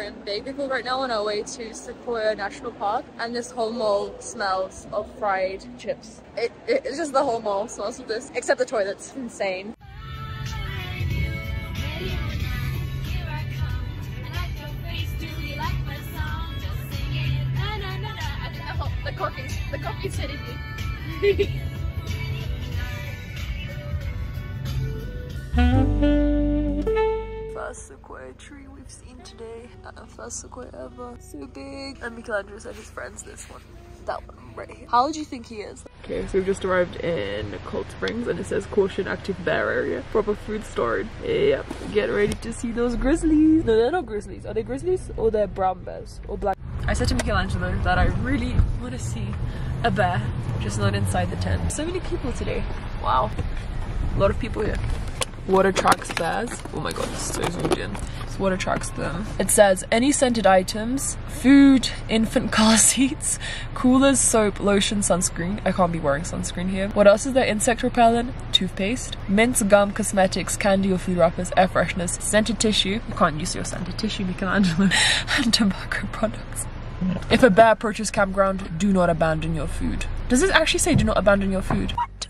We're in Bakerville right now on our way to Sequoia National Park, and this whole mall smells of fried chips. It's just the whole mall smells of this, except the toilets. It's insane. The coffee's hitting me. First sequoia tree we've seen today. First sequoia ever. So big. And Michelangelo said his friend's this one. That one right here. How old do you think he is? Okay, so we've just arrived in Cold Springs and it says caution active bear area. Proper food storage. Yep. Get ready to see those grizzlies. No, they're not grizzlies. Are they grizzlies? Or they're brown bears? Or black? I said to Michelangelo that I really want to see a bear, just not inside the tent. So many people today. Wow. A lot of people here. What attracts bears? Oh my god, it's so zoomed in. So what attracts them? It says any scented items, food, infant car seats, coolers, soap, lotion, sunscreen. I can't be wearing sunscreen here. What else is there? Insect repellent, toothpaste, mints, gum, cosmetics, candy or food wrappers, air fresheners, scented tissue. You can't use your scented tissue, Michelangelo. And tobacco products. If a bear approaches campground, do not abandon your food. Does this actually say do not abandon your food? What?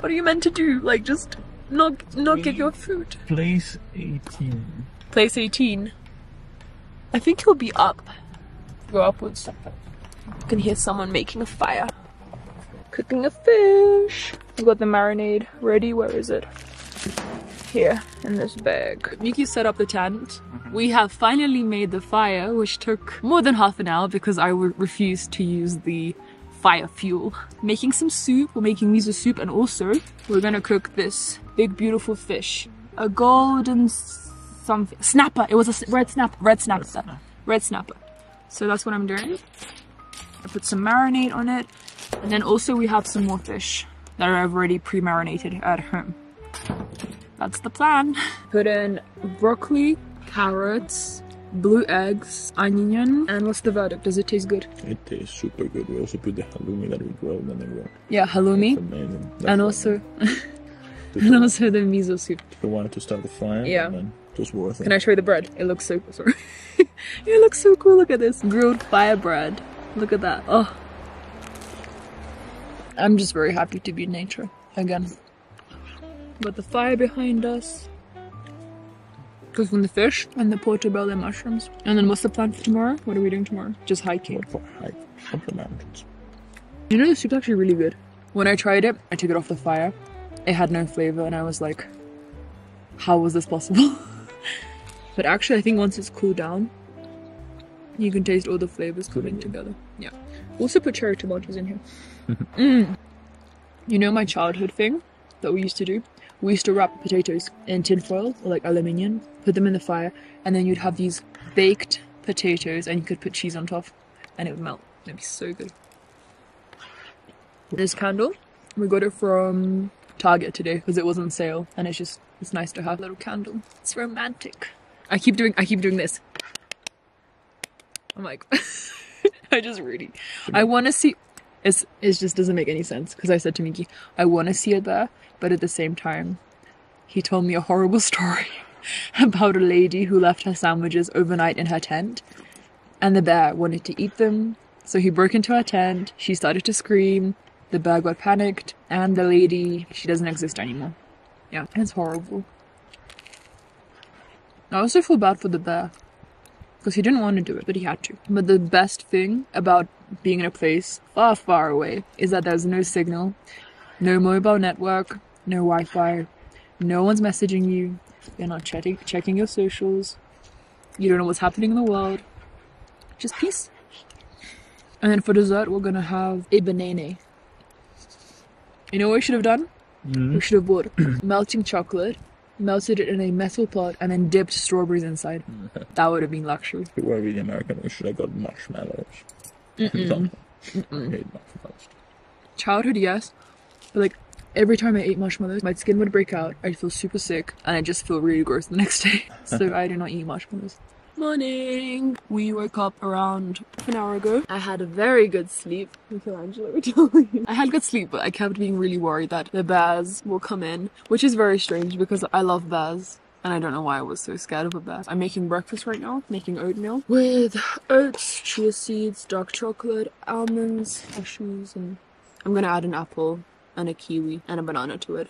What are you meant to do? Like just not get your food? Place 18. Place 18? I think he'll be up. Go upwards. You can hear someone making a fire. Cooking a fish. We've got the marinade ready. Where is it? Here in this bag. Miki set up the tent. We have finally made the fire, which took more than half an hour because I refused to use the fire fuel. Making some soup. We're making miso soup, and also we're gonna cook this big beautiful fish. A golden something snapper. It was a red snapper. So that's what I'm doing. I put some marinade on it, and then also we have some more fish that I've already pre-marinated at home. That's the plan. Put in broccoli, carrots, blue eggs, onion, and what's the verdict? Does it taste good? It tastes super good. We also put the halloumi that we grilled and then we yeah, halloumi. That's amazing. That's and also and also the miso soup. If you wanted to start the fire, yeah, then just worth it. Can I show you the bread? It looks so sorry. It looks so cool. Look at this grilled fire bread. Look at that. Oh, I'm just very happy to be in nature again. Got the fire behind us. Cooking the fish and the portobello mushrooms. And then what's the plan for tomorrow? What are we doing tomorrow? Just hiking. For hike up the mountains. You know, the soup's actually really good. When I tried it, I took it off the fire. It had no flavor and I was like, how was this possible? But actually I think once it's cooled down, you can taste all the flavors coming together. Yeah. Also put cherry tomatoes in here. You know my childhood thing that we used to do? We used to wrap potatoes in tin foil or like aluminium, put them in the fire, and then you'd have these baked potatoes and you could put cheese on top and it would melt. It'd be so good. This candle, we got it from Target today because it was on sale and it's nice to have a little candle. It's romantic. I keep doing this. I'm like, I want to see. It just doesn't make any sense because I said to Miki, I want to see it there, but at the same time, he told me a horrible story about a lady who left her sandwiches overnight in her tent and the bear wanted to eat them. So he broke into her tent, she started to scream, the bear got panicked, and the lady, she doesn't exist anymore. Yeah, it's horrible. I also feel bad for the bear because he didn't want to do it, but he had to. But the best thing about being in a place far, far away is that there's no signal, no mobile network, no Wi-Fi, no one's messaging you, you're not checking your socials, you don't know what's happening in the world, just peace. And then for dessert, we're gonna have a banana. You know what we should have done? We should have bought melting chocolate, melted it in a metal pot, and then dipped strawberries inside. That would have been luxury. If we were really American, we should have got marshmallows. I hate marshmallows. Childhood, yes. But like, every time I ate marshmallows, my skin would break out, I'd feel super sick, and I'd just feel really gross the next day. So I do not eat marshmallows. Morning! We woke up around half an hour ago. I had a very good sleep. Michelangelo would tell me. I had good sleep, but I kept being really worried that the bears will come in, which is very strange because I love bears. And I don't know why I was so scared of a bear. I'm making breakfast right now, making oatmeal with oats, chia seeds, dark chocolate, almonds, cashews, and I'm gonna add an apple and a kiwi and a banana to it.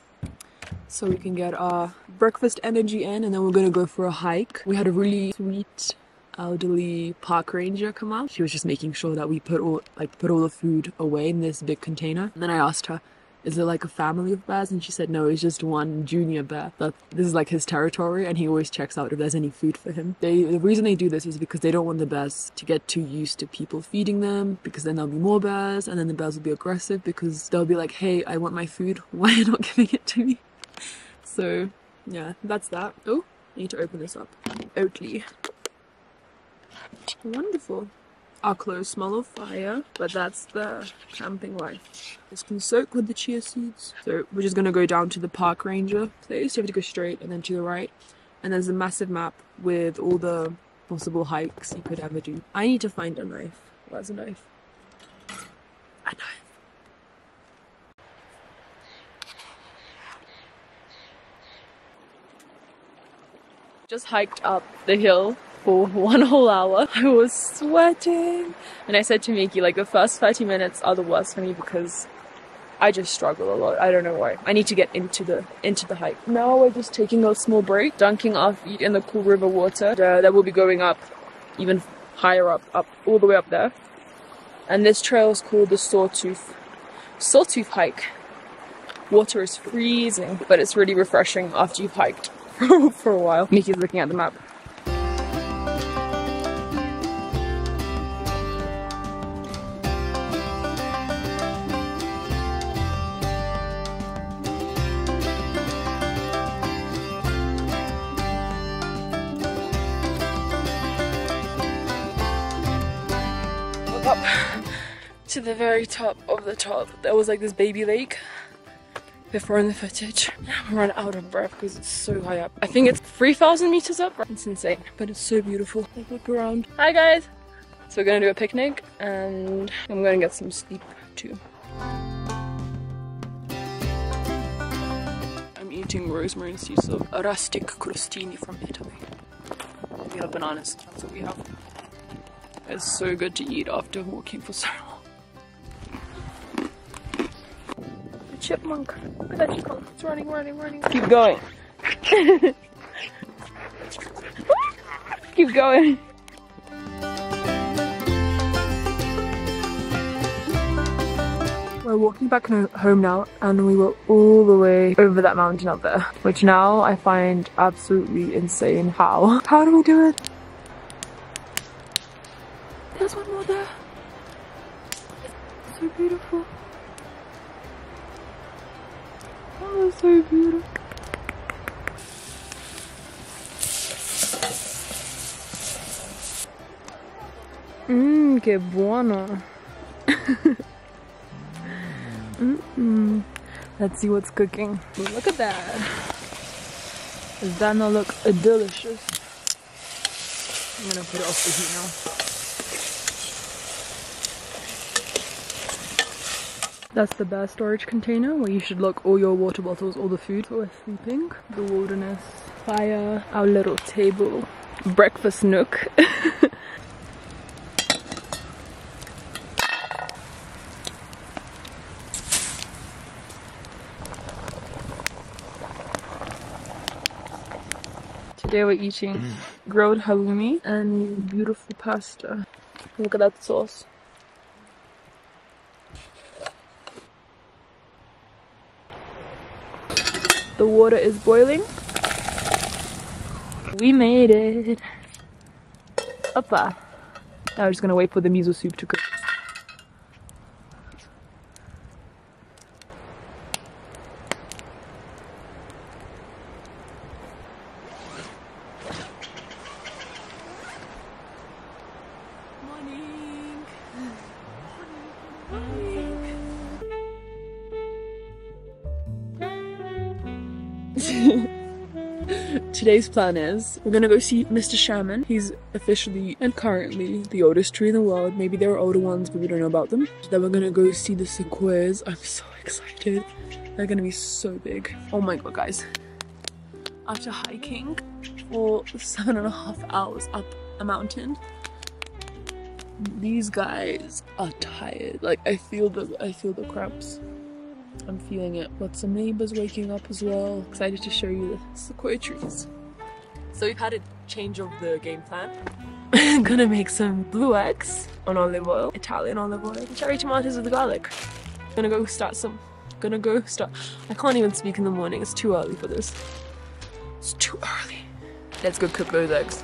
So we can get our breakfast energy in, and then we're gonna go for a hike. We had a really sweet elderly park ranger come out. She was just making sure that we put all the food away in this big container. And then I asked her, is it like a family of bears? And she said no, it's just one junior bear. That this is like his territory, and he always checks out if there's any food for him. The reason they do this is because they don't want the bears to get too used to people feeding them, because then there'll be more bears, and then the bears will be aggressive because they'll be like, hey, I want my food, why are you not giving it to me? So yeah, that's that. Oh, I need to open this up. Oatly. Wonderful. Our clothes smell of fire, but that's the camping life. It's been soaked with the chia seeds. So we're just gonna go down to the park ranger place. You have to go straight and then to the right. And there's a massive map with all the possible hikes you could ever do. I need to find a knife. Where's a knife? A knife. Just hiked up the hill for 1 whole hour. I was sweating, and I said to Miki, like, the first 30 minutes are the worst for me because I just struggle a lot. I don't know why. I need to get into the hike. Now we're just taking a small break, dunking our feet in the cool river water. That will be going up, even higher up all the way up there. And this trail is called the Sawtooth hike. Water is freezing, but it's really refreshing after you've hiked for a while. Miki's looking at the map. Up to the very top of the top. There was like this baby lake before in the footage. I'm run out of breath because it's so high up. I think it's 3,000 meters up. It's insane, but it's so beautiful. Like, look around. Hi guys! So we're gonna do a picnic and I'm gonna get some sleep too. I'm eating rosemary and sea salt, a rustic crostini from Italy. We have bananas, that's what we have. It's so good to eat after walking for so long. The chipmunk. Look at that chipmunk. It's running. Keep going. Keep going. We're walking back home now, and we were all the way over that mountain up there, which now I find absolutely insane. How do we do it? There's one more there. So beautiful. Oh, so beautiful. Mmm, que buono. Let's see what's cooking. Look at that. Does that not look delicious? I'm gonna put it off the heat now. That's the bear storage container where you should lock all your water bottles, all the food. So we're sleeping. The wilderness, fire, our little table, breakfast nook. Today we're eating grilled halloumi and beautiful pasta. Look at that sauce. The water is boiling. We made it. Oppa. Now we're just gonna wait for the miso soup to cook. Today's plan is we're gonna go see Mr. Shaman. He's officially and currently the oldest tree in the world. Maybe there are older ones, but we don't know about them. Then we're gonna go see the sequoias. I'm so excited. They're gonna be so big. Oh my god, guys. after hiking for 7.5 hours up a mountain. These guys are tired. Like I feel the cramps. I'm feeling it. But some neighbors waking up as well. Excited to show you the sequoia trees. So we've had a change of the game plan. Gonna make some blue eggs on olive oil, Italian olive oil, cherry tomatoes with garlic. Gonna go start. I can't even speak in the morning. It's too early for this. It's too early. Let's go cook those eggs.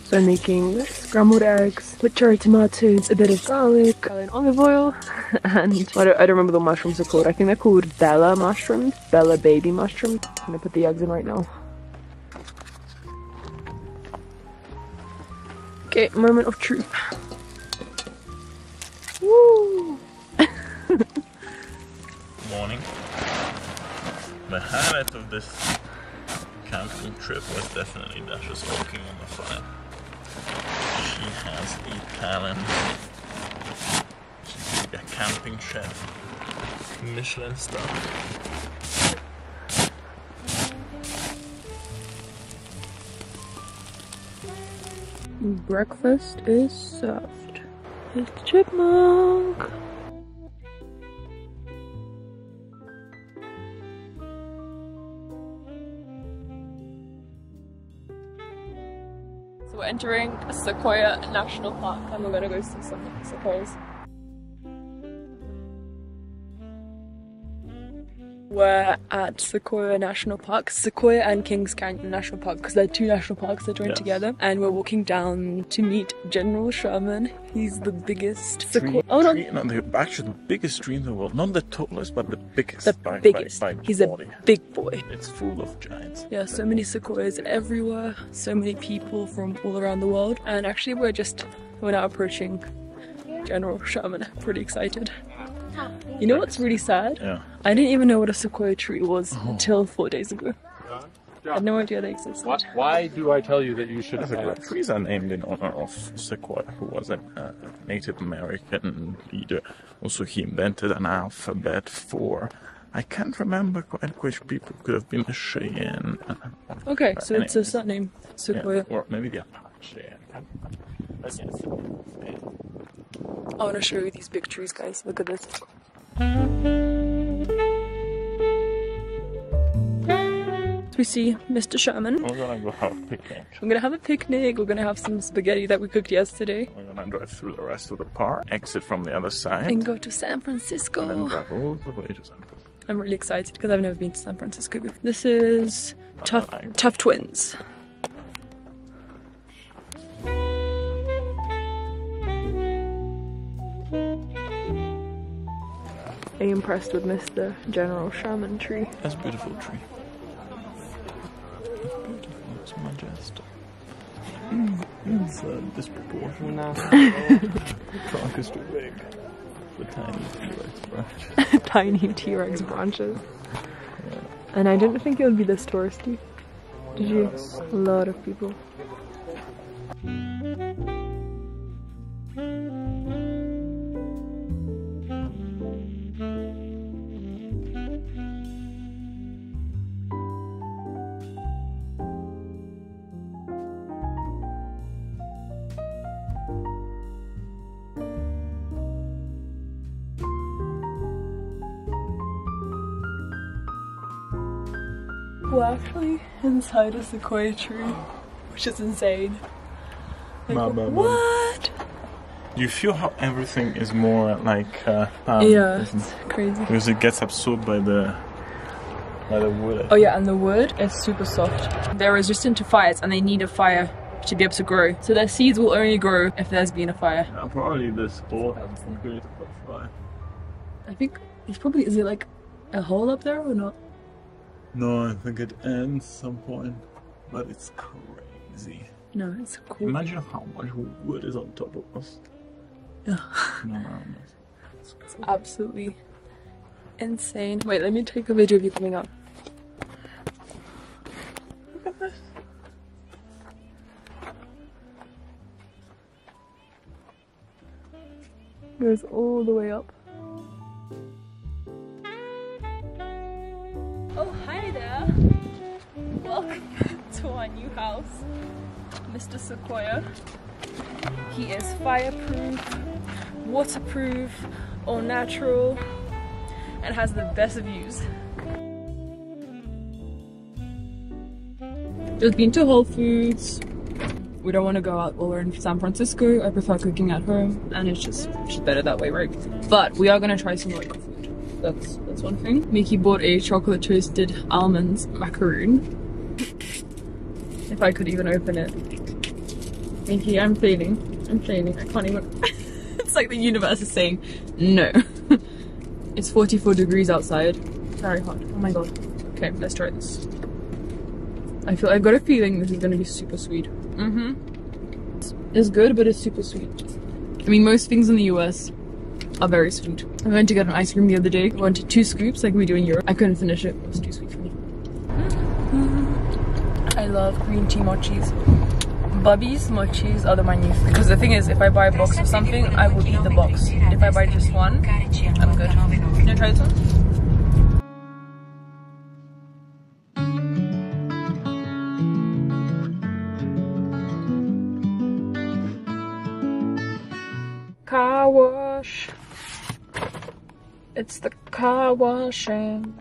So I'm making scrambled eggs with cherry tomatoes, a bit of garlic, and olive oil, and I don't remember the mushrooms are called. I think they're called Bella mushrooms, Bella baby mushrooms. I'm gonna put the eggs in right now. Okay, moment of truth. Woo! Morning. The highlight of this camping trip was definitely Dasha's cooking on the fire. She has a talent. She's a camping chef. Michelin star. Breakfast is served. It's chipmunk. So we're entering Sequoia National Park and we're gonna go see some sequoias. We're at Sequoia National Park, Sequoia and Kings Canyon National Park, because they're two national parks that join together. And we're walking down to meet General Sherman. He's the biggest sequoia. Actually the biggest tree in the world. Not the tallest, but the biggest. The biggest. He's body. A big boy. It's full of giants. Yeah, so many sequoias everywhere. So many people from all around the world. And actually we're now approaching General Sherman. I'm pretty excited. You know what's really sad? Yeah. I didn't even know what a sequoia tree was until 4 days ago. I had no idea they existed. Why do I tell you that you should have? Trees are named in honor of Sequoia, who was a Native American leader. Also, he invented an alphabet for, I can't remember quite which people could have been a Cheyenne. Okay, so it's a surname, Sequoia. Yeah, or maybe the Apache. But yes. I want to show you these big trees, guys. Look at this. We see Mr. Sherman. We're gonna go have a picnic. We're gonna have a picnic. We're gonna have some spaghetti that we cooked yesterday. We're gonna drive through the rest of the park, exit from the other side, and go to San Francisco. And then drive all the way to San Francisco. I'm really excited because I've never been to San Francisco before. This is Tough Twins. Are you impressed with Mr. General Sherman tree? That's a beautiful tree. It's beautiful. It's majestic. It's disproportionate. The trunk is too big. The tiny T-Rex branches. Tiny T-Rex branches. Yeah. And I didn't think it would be this touristy. Did you? A lot of people. We're actually inside a sequoia tree, which is insane. Like, what? You feel how everything is more like yeah, it's crazy. Because it gets absorbed by the wood. Oh yeah, and the wood is super soft. They're resistant to fires and they need a fire to be able to grow. So their seeds will only grow if there's been a fire. Yeah, probably this hole has been created by fire. I think it's probably, is it like a hole up there or not? No, I think it ends some point, but it's crazy. No, it's cool. Imagine how much wood is on top of us. Yeah. Around us. It's absolutely insane. Wait, let me take a video of you coming up. Look at this. Goes all the way up. Oh, hi there. Welcome to our new house, Mr. Sequoia. He is fireproof, waterproof, all natural, and has the best views. Just been to Whole Foods. We don't want to go out while we're in San Francisco. I prefer cooking at home, and it's just better that way, right? But we are gonna try some local food. That's one thing. Mickey bought a chocolate toasted almonds macaroon. If I could even open it. Mickey, I'm failing. I'm failing. I can't even. It's like the universe is saying no. It's 44 degrees outside. Very hot. Oh my god. Okay, let's try this. I've got a feeling this is gonna be super sweet. It's good, but it's super sweet. I mean, most things in the US are very sweet. I went to get an ice cream the other day. I wanted 2 scoops like we do in Europe. I couldn't finish it. It was too sweet for me. I love green tea mochis. Bubby's mochis are my new thing. Because the thing is, if I buy a box of something, I will eat the box. If I buy just one, I'm good. Can you try this one? Car wash. It's the car washing.